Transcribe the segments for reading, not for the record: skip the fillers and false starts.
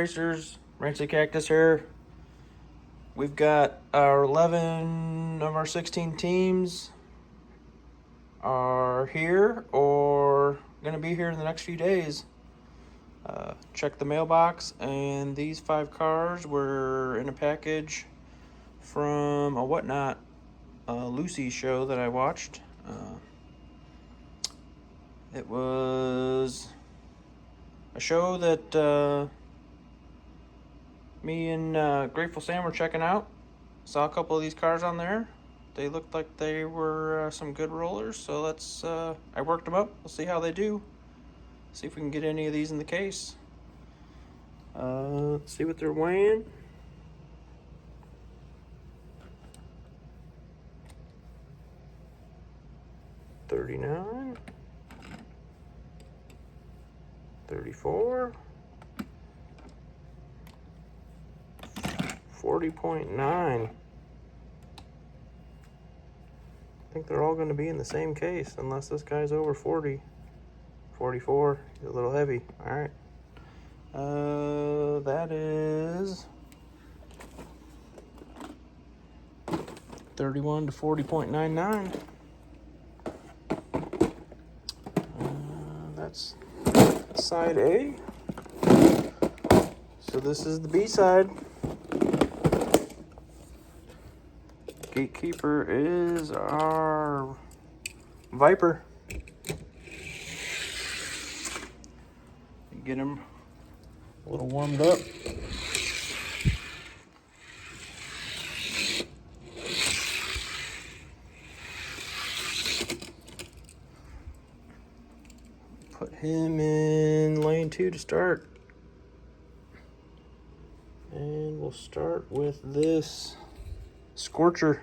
Racers, Rancid Cactus here. We've got our 11 of our 16 teams are here or going to be here in the next few days. Check the mailbox, and these 5 cars were in a package from a Whatnot loosies show that I watched. It was a show that me and Grateful Sam were checking out. Saw a couple of these cars on there. They looked like they were some good rollers, so I worked them up. We'll see how they do. See if we can get any of these in the case. Let's see what they're weighing. $39, $34, 40.9. I think they're all going to be in the same case unless this guy's over 40. 44, a little heavy. All right. That is 31 to 40.99. That's side A. So this is the B side. Gatekeeper is our Viper. Get him a little warmed up. Put him in lane 2 to start. And we'll start with this Scorcher.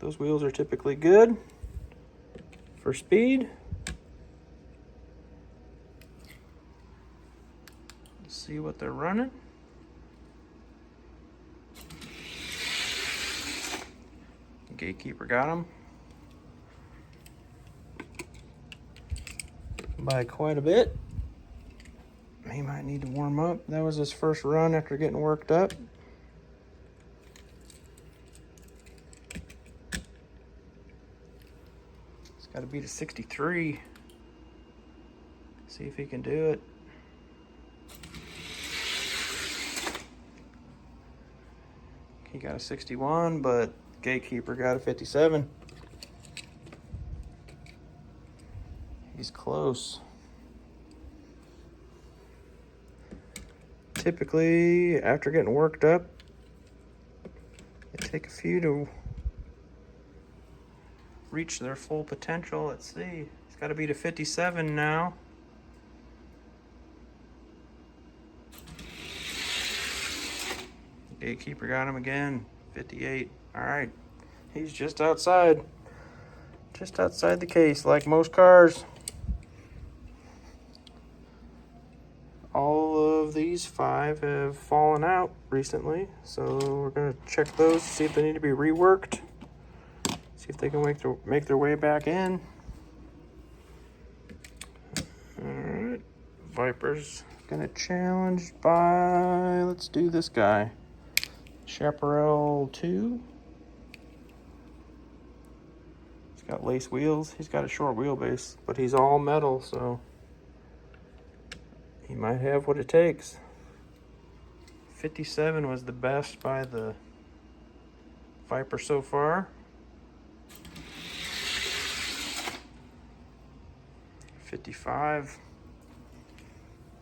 Those wheels are typically good for speed. Let's see what they're running. Gatekeeper got him by quite a bit. He might need to warm up. That was his first run after getting worked up. He's got to beat a 63. See if he can do it. He got a 61, but Gatekeeper got a 57. He's close. Typically, after getting worked up, they take a few to reach their full potential. Let's see. He's got to beat a 57 now. Gatekeeper got him again. 58. All right. He's just outside. Just outside the case, like most cars. All of these 5 have fallen out recently, so we're going to check those, see if they need to be reworked, see if they can make their way back in. All right, Viper's going to challenge by, let's do this guy, Chaparral 2. He's got lace wheels. He's got a short wheelbase, but he's all metal, so he might have what it takes. 57 was the best by the Viper so far. 55.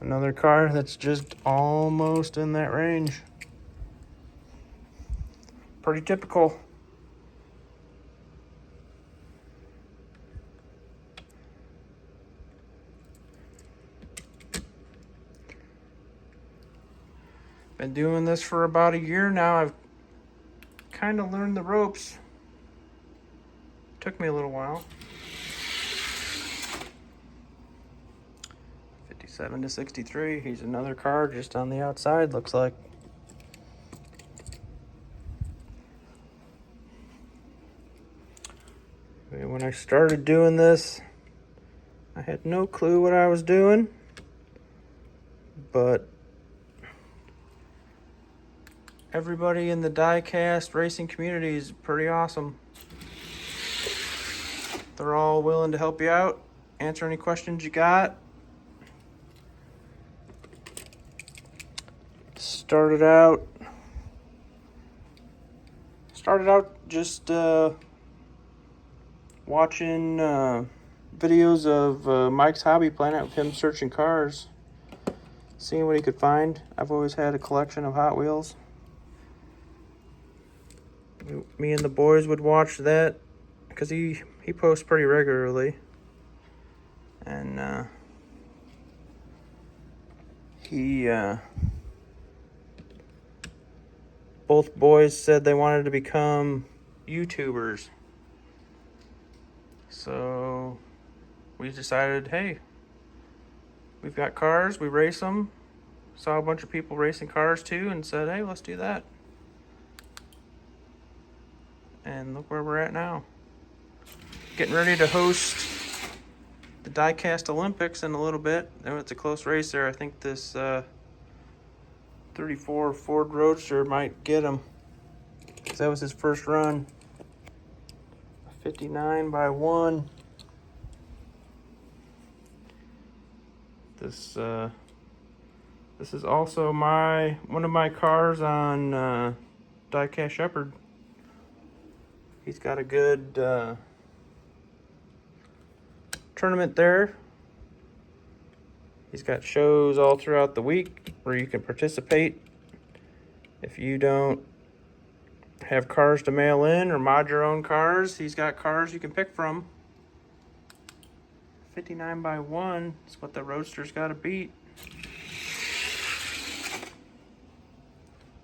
Another car that's just almost in that range. Pretty typical. Been doing this for about a year now. I've kind of learned the ropes. Took me a little while. 57 to 63. He's another car just on the outside, looks like. When I started doing this, I had no clue what I was doing. but everybody in the die-cast racing community is pretty awesome. They're all willing to help you out, answer any questions you got. Started out just watching videos of Mike's Hobby Planet, with him searching cars, seeing what he could find. I've always had a collection of Hot Wheels. Me and the boys would watch that because he posts pretty regularly, and both boys said they wanted to become YouTubers. So we decided, hey, we've got cars, we race them. Saw a bunch of people racing cars too and said, hey, let's do that. And look where we're at now. Getting ready to host the Die-Cast Olympics in a little bit. It's a close race there. I think this 34 Ford Roadster might get him, because that was his first run. 59 by 1. This is also one of my cars on Die-Cast Shepherd. He's got a good tournament there. He's got shows all throughout the week where you can participate. If you don't have cars to mail in or mod your own cars, he's got cars you can pick from. 59 by 1 is what the Roadster's got to beat.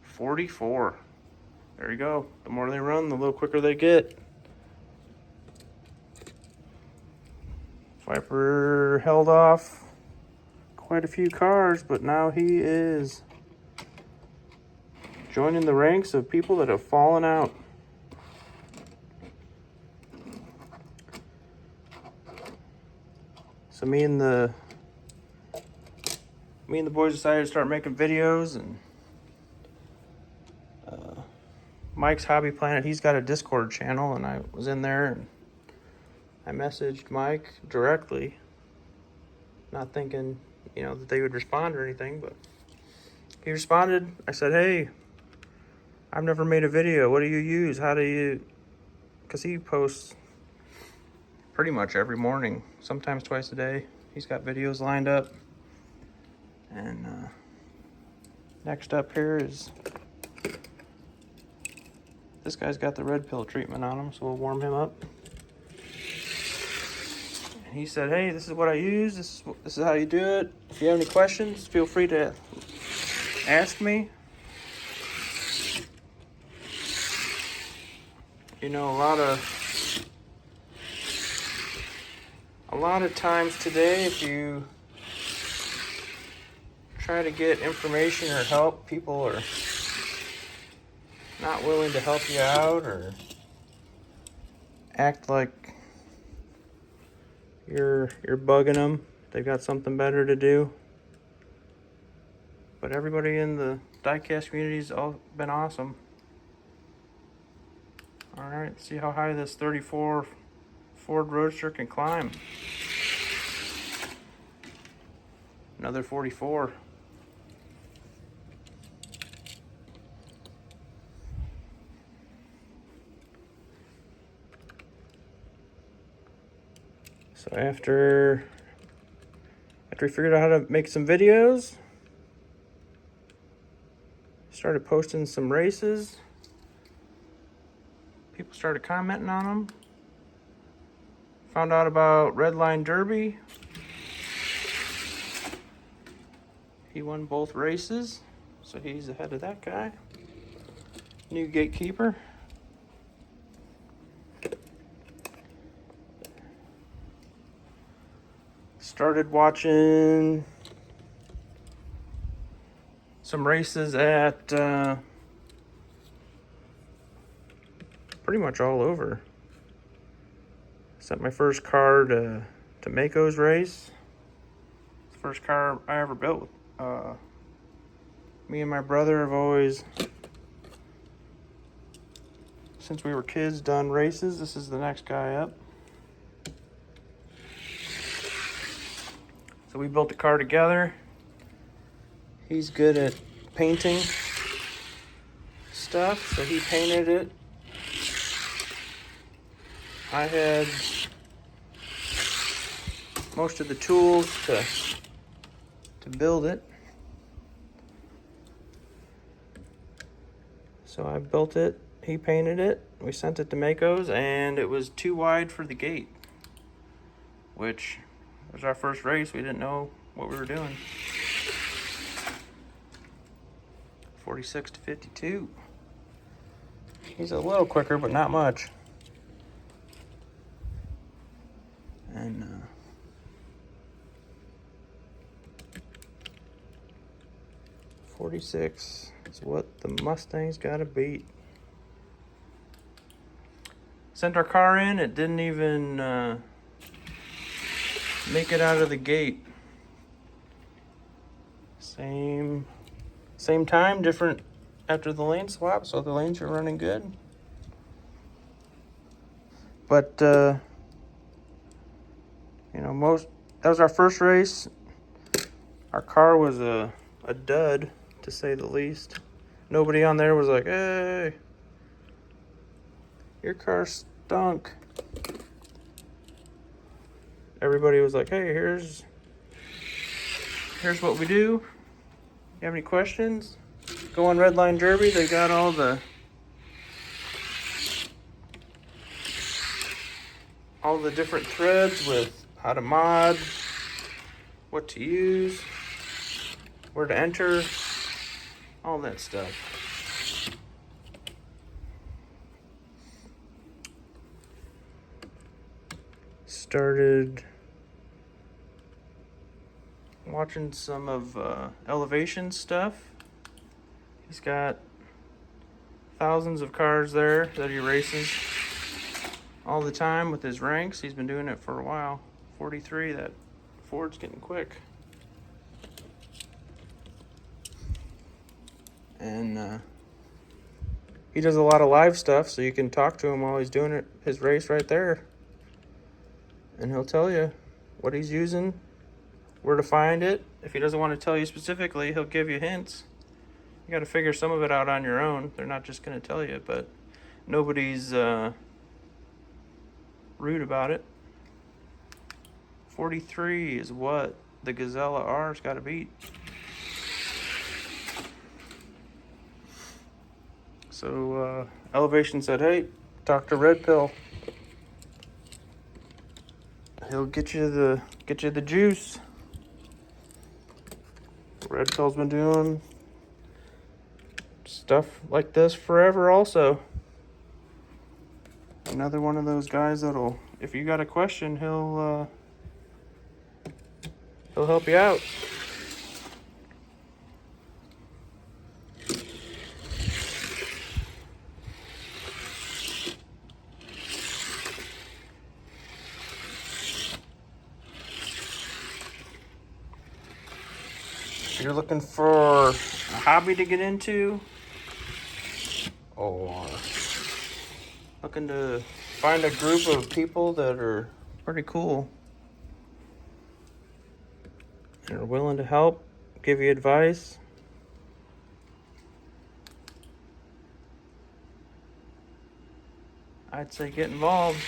44. There you go. The more they run, the little quicker they get. Viper held off quite a few cars, but now he is joining the ranks of people that have fallen out. So me and the boys decided to start making videos, and Mike's Hobby Planet, he's got a Discord channel, and I was in there and I messaged Mike directly, not thinking, that they would respond or anything, but he responded. I said, hey, I've never made a video. What do you use? Because he posts pretty much every morning, sometimes twice a day. He's got videos lined up. And next up here is, this guy's got the red pill treatment on him, so we'll warm him up. And he said, hey, this is what I use. This is how you do it. If you have any questions, feel free to ask me. A lot of times today, if you try to get information or help, people are not willing to help you out or act like you're bugging them. They've got something better to do. But everybody in the die-cast community's all been awesome. All right, let's see how high this 34 Ford Roadster can climb. Another 44. So after we figured out how to make some videos, started posting some races. People started commenting on them. Found out about Redline Derby. He won both races, so he's ahead of that guy. New gatekeeper. Started watching some races at pretty much all over. Sent my first car to Mako's race. It's the first car I ever built Me and my brother have always, since we were kids, done races. This is the next guy up. So we built the car together. He's good at painting stuff, so he painted it. I had most of the tools to build it. So I built it, he painted it, we sent it to Mako's, and it was too wide for the gate, which was our first race. We didn't know what we were doing. 46 to 52. He's a little quicker, but not much. And 46 is what the Mustang's got to beat. Sent our car in, it didn't even make it out of the gate. Same time, different after the lane swap, so the lanes are running good. But you know, that was our first race. Our car was a dud, to say the least. Nobody on there was like, "Hey, your car stunk." Everybody was like, "Hey, here's what we do. You have any questions? Go on Redline Derby. They got all the different threads with how to mod, what to use, where to enter, all that stuff." Started watching some of Elevation stuff. He's got thousands of cars there that he races all the time with his ranks. He's been doing it for a while. 43, that Ford's getting quick. And he does a lot of live stuff, so you can talk to him while he's doing it, his race right there. And he'll tell you what he's using, where to find it. If he doesn't want to tell you specifically, he'll give you hints. You got to figure some of it out on your own. They're not just going to tell you, but nobody's rude about it. 43 is what the Gazella R's got to beat. So Elevation said, "Hey, talk to Red Pill. He'll get you the juice." Red Pill's been doing stuff like this forever also. Another one of those guys that'll, if you got a question, he'll help you out. If you're looking for a hobby to get into, or looking to find a group of people that are pretty cool and are willing to help, give you advice, I'd say get involved.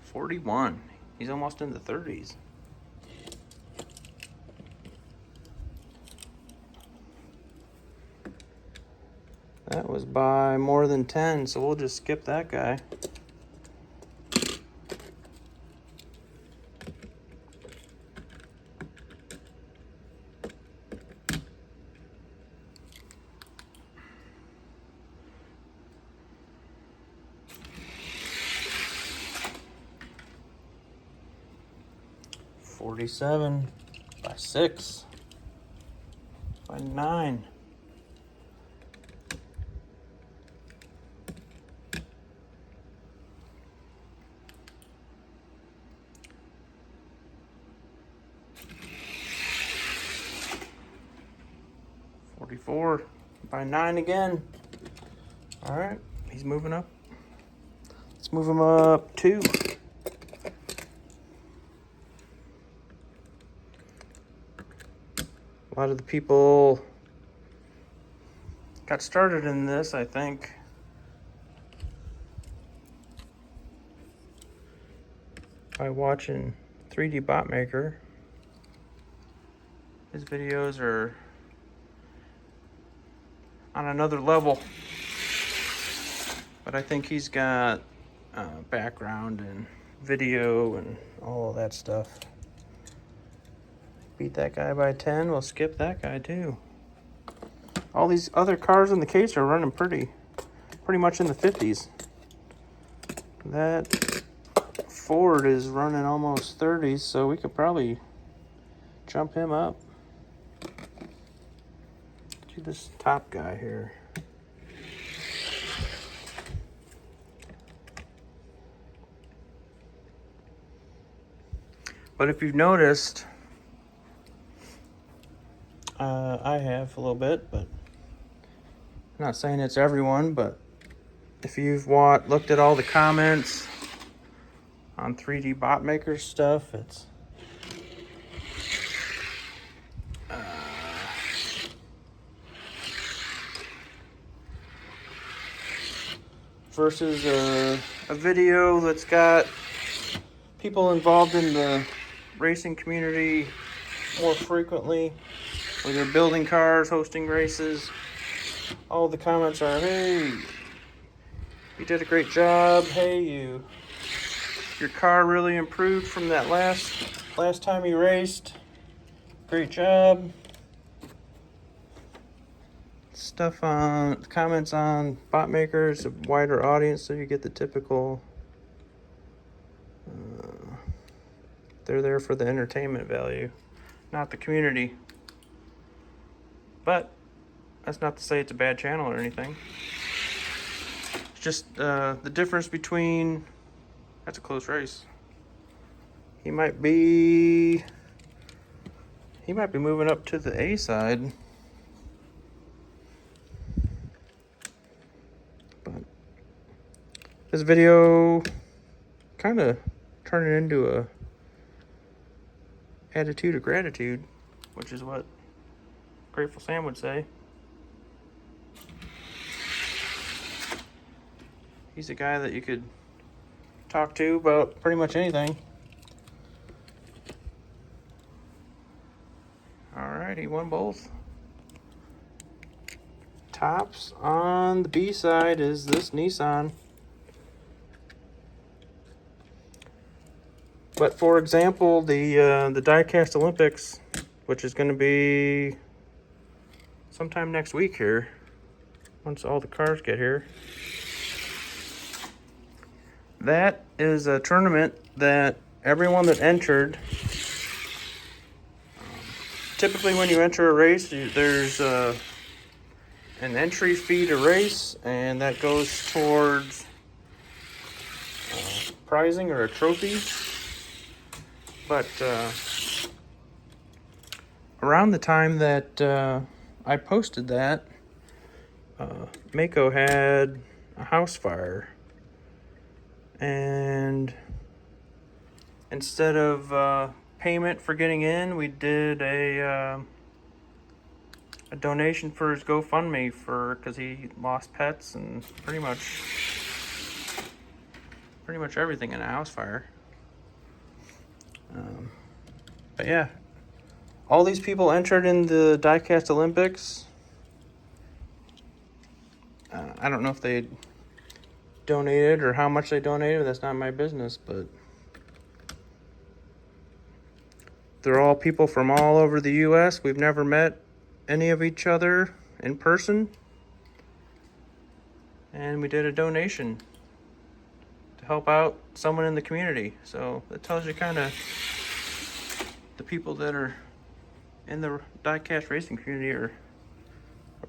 41. He's almost in the 30s. That was by more than 10, so we'll just skip that guy. $47 by 6 by 9. before. By 9 again. All right, he's moving up. Let's move him up 2. A lot of the people got started in this, I think, by watching 3D Bot Maker. His videos are on another level, but I think he's got background and video and all of that stuff. Beat that guy by 10, we'll skip that guy too. All these other cars in the case are running pretty much in the 50s. That Ford is running almost 30s, so we could probably jump him up. Do this top guy here. But if you've noticed, I have a little bit, but I'm not saying it's everyone, but if you've looked at all the comments on 3D Bot Maker stuff, it's versus a video that's got people involved in the racing community more frequently, where they're building cars, hosting races. All the comments are, hey, you did a great job. Hey, your car really improved from that last time you raced. Great job. Stuff on comments on bot makers, a wider audience, so you get the typical. They're there for the entertainment value, not the community. But that's not to say it's a bad channel or anything. It's just the difference between. That's a close race. He might be moving up to the A side. But this video kind of turning into a attitude of gratitude, which is what Grateful Sam would say. He's a guy that you could talk to about pretty much anything. Alright, he won both. Tops on the B side is this Nissan. But for example, the Diecast Olympics, which is going to be sometime next week here, once all the cars get here. That is a tournament that everyone that entered, typically when you enter a race, there's an entry fee to race, and that goes towards prizing or a trophy. But around the time that I posted that, Mako had a house fire. And instead of payment for getting in, we did a donation for his GoFundMe because he lost pets and pretty much everything in a house fire. But yeah, all these people entered in the Diecast Olympics. I don't know if they donated or how much they donated. That's not my business, but they're all people from all over the U.S. We've never met any of each other in person, and we did a donation to help out someone in the community. So that tells you kind of the people that are in the diecast racing community are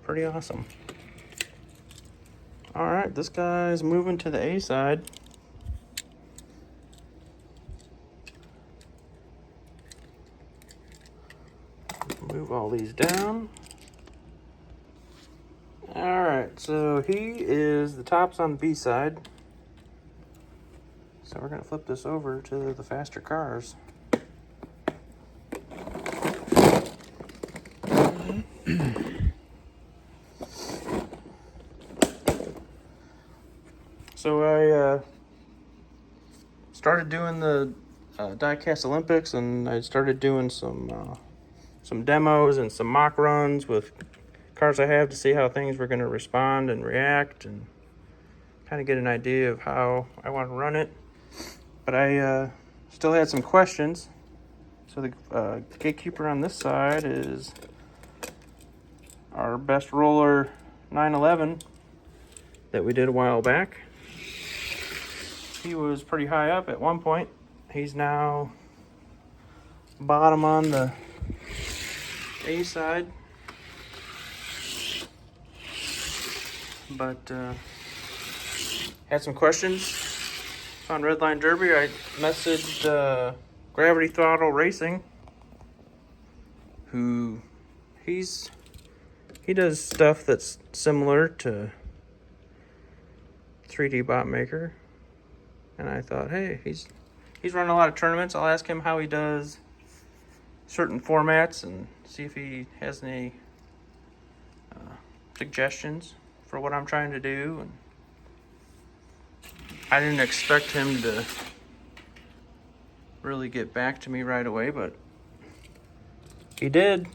pretty awesome. All right, this guy's moving to the A side. Move all these down. Alright, so he is the tops on the B side. So we're going to flip this over to the faster cars. So I started doing the Diecast Olympics, and I started doing some demos and some mock runs with cars I have to see how things were going to respond and react, and kind of get an idea of how I want to run it. But I still had some questions. So the gatekeeper on this side is our best roller 911 that we did a while back. He was pretty high up at one point. He's now bottom on the A side. But had some questions. On Redline Derby, I messaged Gravity Throttle Racing, who he does stuff that's similar to 3D Bot Maker, and I thought, hey, he's running a lot of tournaments. I'll ask him how he does certain formats and see if he has any suggestions for what I'm trying to do. And I didn't expect him to really get back to me right away, but he did.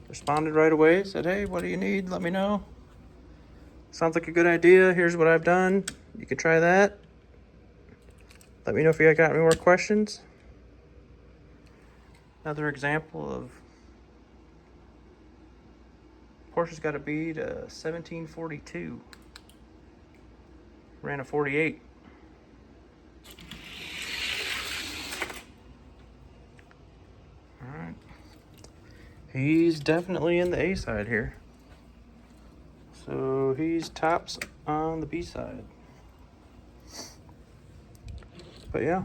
Responded right away, said, hey, what do you need? Let me know. Sounds like a good idea. Here's what I've done. You could try that. Let me know if you got any more questions. Another example of Porsche's got a bead 1742. Ran a 48. Alright. He's definitely in the A side here. So he's tops on the B side. But yeah.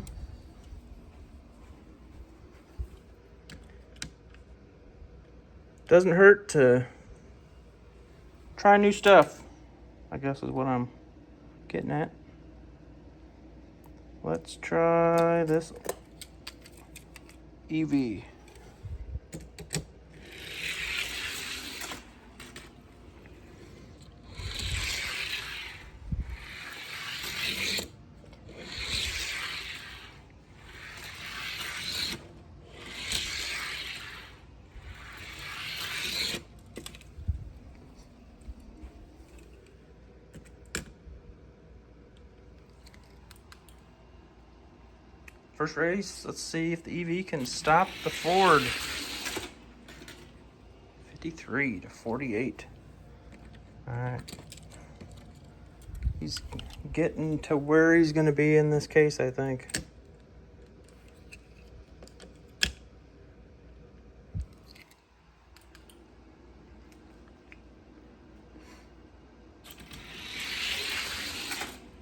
Doesn't hurt to try new stuff, I guess is what I'm getting at. Let's try this EV. First race, let's see if the EV can stop the Ford. 53 to 48. All right. He's getting to where he's going to be in this case, I think.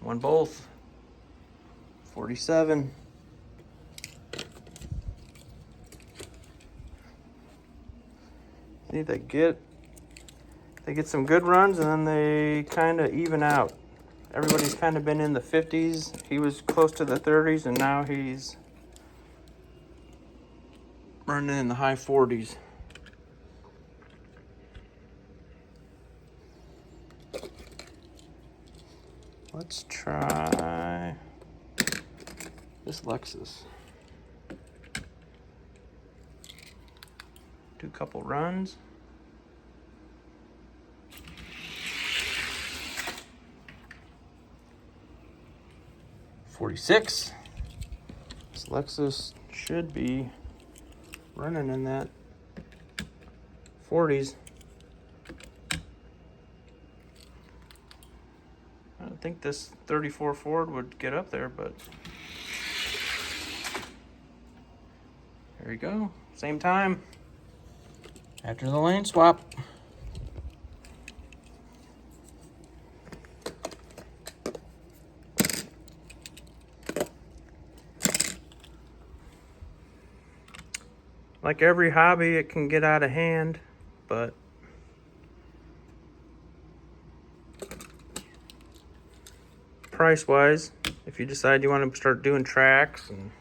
Won both. 47. See, they get some good runs, and then they kind of even out. Everybody's kind of been in the 50s. He was close to the 30s, and now he's running in the high 40s. Let's try this Lexus. Do a couple runs. $46. This Lexus should be running in that 40s. I don't think this 34 Ford would get up there, but there you go. Same time. After the lane swap. Like every hobby, it can get out of hand, but price-wise, if you decide you want to start doing tracks and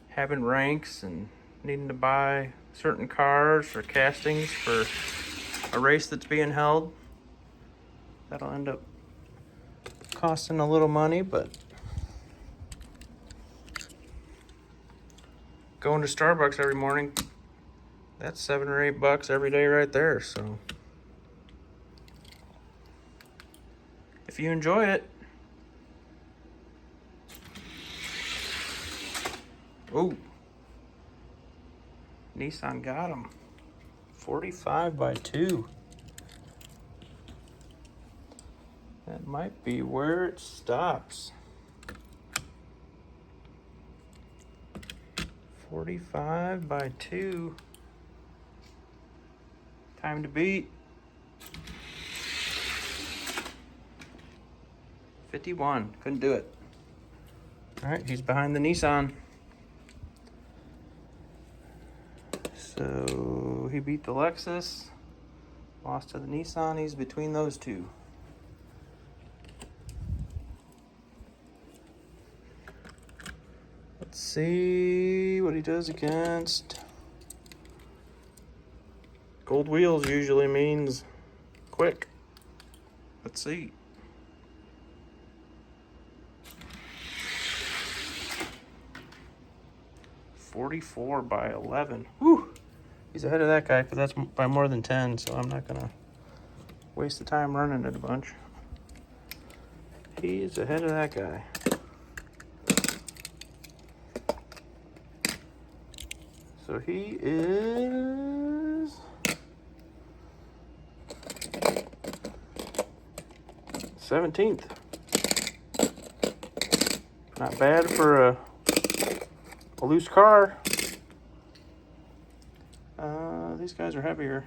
having ranks and needing to buy certain cars or castings for a race that's being held, that'll end up costing a little money, but going to Starbucks every morning, that's $7 or $8 every day right there. So if you enjoy it, oh, Nissan got them. 45x2. That might be where it stops. 45x2. Time to beat. 51. Couldn't do it. All right, he's behind the Nissan. So he beat the Lexus, lost to the Nissan. He's between those two. Let's see what he does against. Gold wheels usually means quick. Let's see. $44x11. Whew. He's ahead of that guy, but that's by more than 10, so I'm not gonna waste the time running it a bunch. He's ahead of that guy. So he is 17th. Not bad for a loose car. These guys are heavier.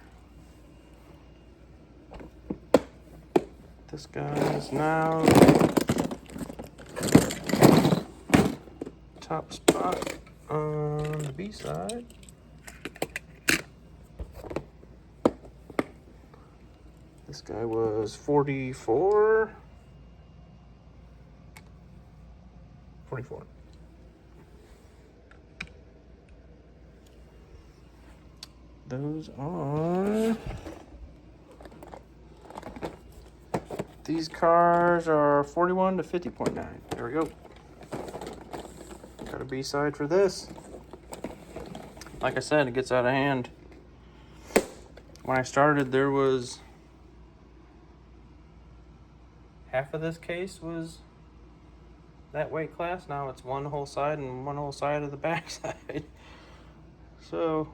This guy is now top spot on the B side. This guy was 44. Those are, these cars are 41 to 50.9. There we go. Got a B side for this. Like I said, it gets out of hand. When I started, there was half of this case was that weight class. Now it's one whole side and one whole side of the back side. So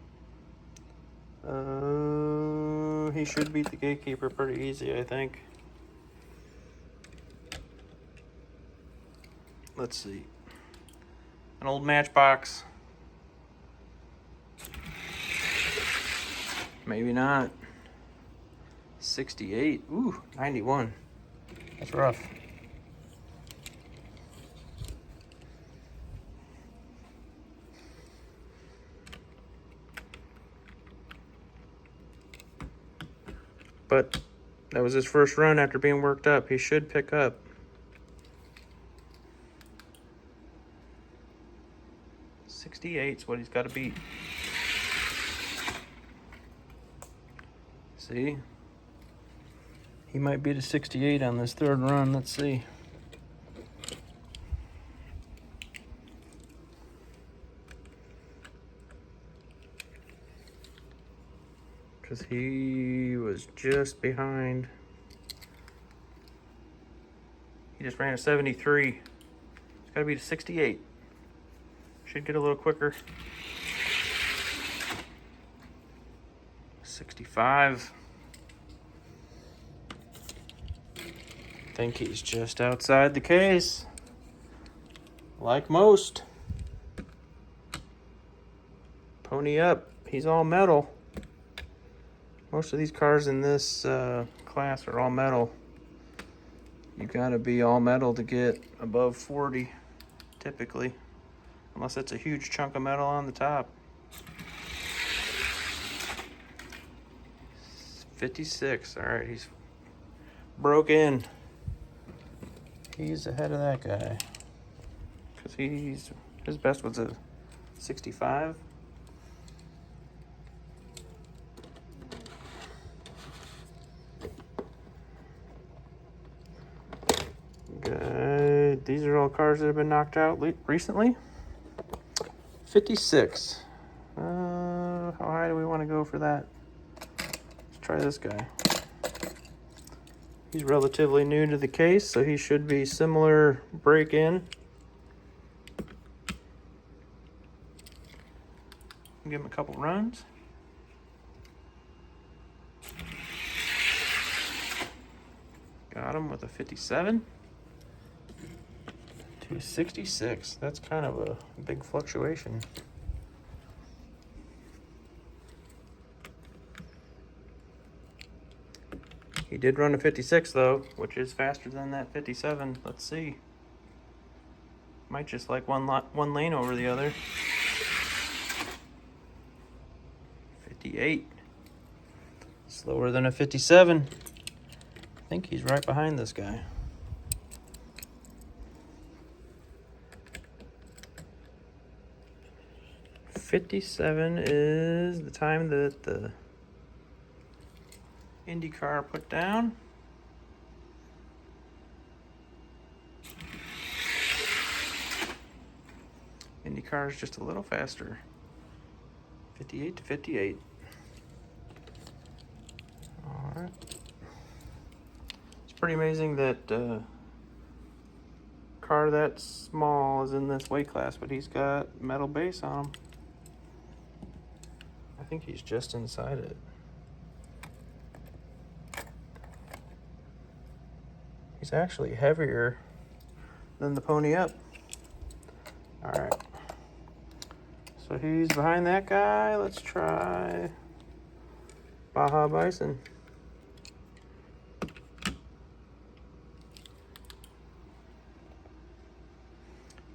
he should beat the gatekeeper pretty easy, I think. Let's see. An old Matchbox. Maybe not. 68. Ooh, 91. That's rough. But that was his first run after being worked up. He should pick up. .68's what he's got to beat. See? He might beat a 68 on this third run. Let's see. Because he was just behind. He just ran a 73. It's got to be a 68. Should get a little quicker. 65. Think he's just outside the case. Like most. Pony up. He's all metal. Most of these cars in this class are all metal. You gotta be all metal to get above 40, typically. Unless it's a huge chunk of metal on the top. 56. All right, he's broke in. he's ahead of that guy. Because his best was a 65. Good. These are all cars that have been knocked out recently. 56. How high do we want to go for that? Let's try this guy. He's relatively new to the case, so he should be similar break-in. Give him a couple runs. Got him with a 57. 266. That's kind of a big fluctuation. He did run a 56 though, which is faster than that 57. Let's see. Might just like one lane over the other. 58. Slower than a 57. I think he's right behind this guy. .57 is the time that the IndyCar put down. IndyCar is just a little faster. 58 to 58. All right. It's pretty amazing that car that small is in this weight class, but he's got metal base on him. I think he's just inside it. He's actually heavier than the pony up. All right. So he's behind that guy. Let's try Baja Bison.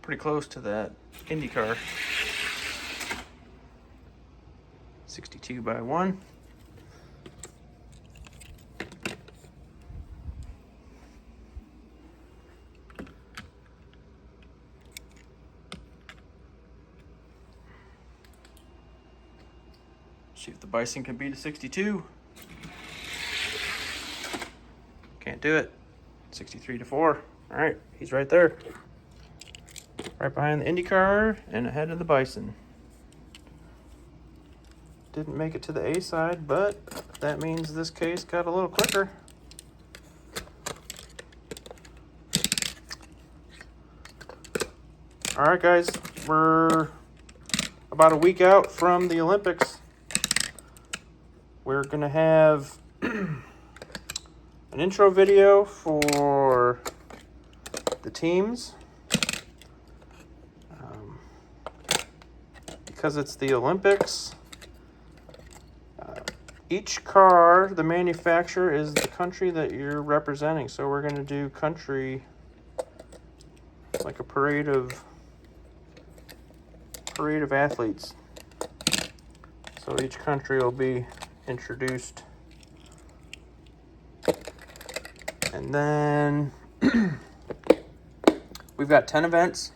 Pretty close to that IndyCar. 62 by 1. See if the Bison can beat a 62. Can't do it. 63 to 4. All right, he's right there. Right behind the IndyCar and ahead of the Bison. Didn't make it to the A side, but that means this case got a little quicker. All right, guys, we're about a week out from the Olympics. We're gonna have an intro video for the teams. Because it's the Olympics, each car, the manufacturer is the country that you're representing. So we're going to do country, like a parade of athletes. So each country will be introduced. And then we've got 10 events.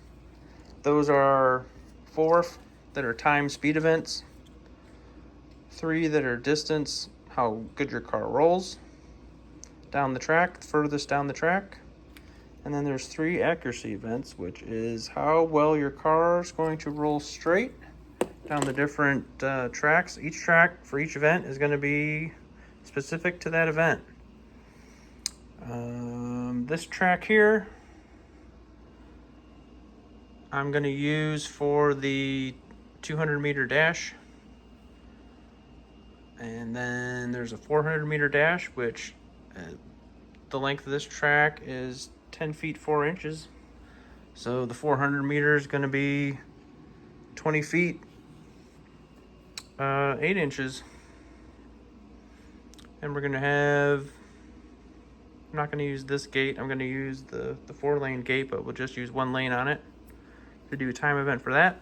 Those are 4 that are time speed events, 3 that are distance, how good your car rolls down the track, furthest down the track. And then there's 3 accuracy events, which is how well your car is going to roll straight down the different tracks. Each track for each event is going to be specific to that event. This track here, I'm going to use for the 200-meter dash. And then there's a 400-meter dash, which the length of this track is 10 feet 4 inches. So the 400 meters is going to be 20 feet 8 inches. And we're going to have, I'm not going to use this gate. I'm going to use the 4-lane gate, but we'll just use 1 lane on it to do a time event for that.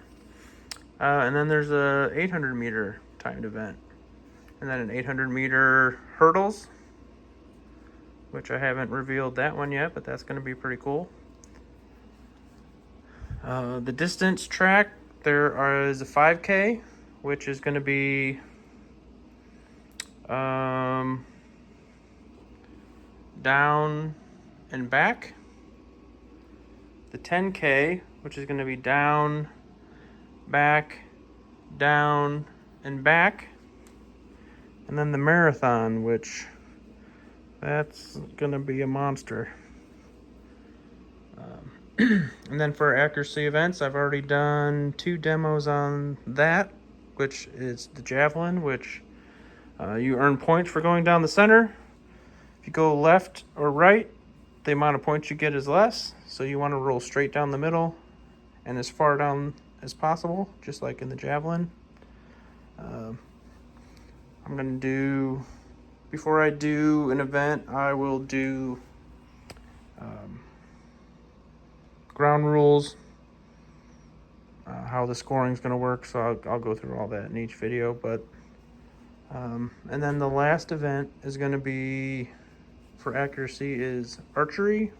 And then there's a 800-meter timed event. And then an 800-meter hurdles. which I haven't revealed that one yet, but that's going to be pretty cool. The distance track, is a 5K, which is going to be down and back. The 10K, which is going to be down, back, down, and back. And then the marathon, which that's going to be a monster. And then for accuracy events, I've already done 2 demos on that, which is the javelin, which you earn points for going down the center. If you go left or right, the amount of points you get is less. So you want to roll straight down the middle and as far down as possible, just like in the javelin. I'm going to do, before I do an event, I will do ground rules, how the scoring is going to work. So I'll go through all that in each video. But and then the last event is going to be, for accuracy, is archery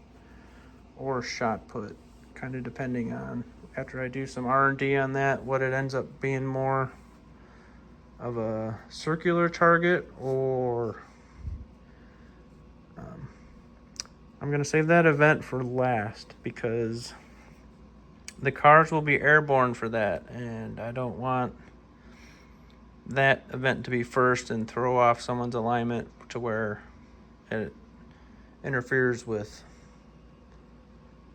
or shot put, kind of depending on, after I do some R&D on that, what it ends up being more of a circular target, or I'm going to save that event for last because the cars will be airborne for that, and I don't want that event to be first and throw off someone's alignment to where it interferes with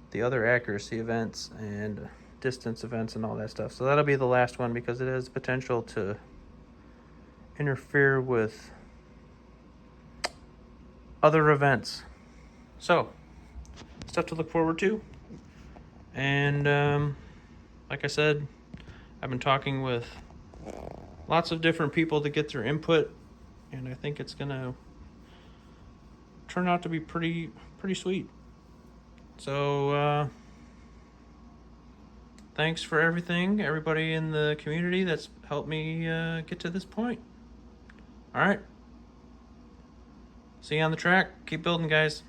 the other accuracy events and distance events and all that stuff. So that'll be the last one because it has potential to interfere with other events. So, stuff to look forward to. And like I said, I've been talking with lots of different people to get their input, and I think it's gonna turn out to be pretty sweet. So thanks for everything, everybody in the community that's helped me get to this point. All right, see you on the track. Keep building, guys.